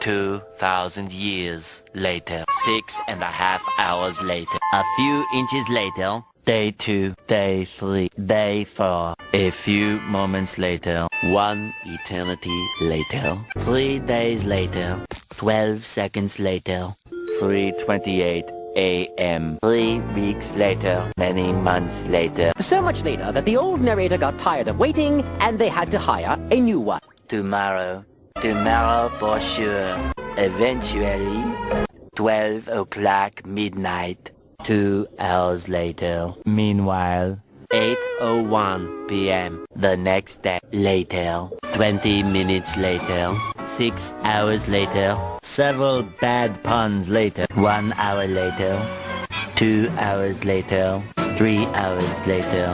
2,000 years later. 6.5 hours later. A few inches later. Day 2, Day 3, Day 4. A few moments later. 1 eternity later. 3 days later. 12 seconds later. 3:28 a.m. 3 weeks later. Many months later. So much later that the old narrator got tired of waiting and they had to hire a new one. Tomorrow. Tomorrow for sure. Eventually. 12 o'clock midnight. 2 hours later. Meanwhile. 8:01 p.m. the next day. Later. 20 minutes later. 6 hours later. Several bad puns later. 1 hour later. 2 hours later. 3 hours later.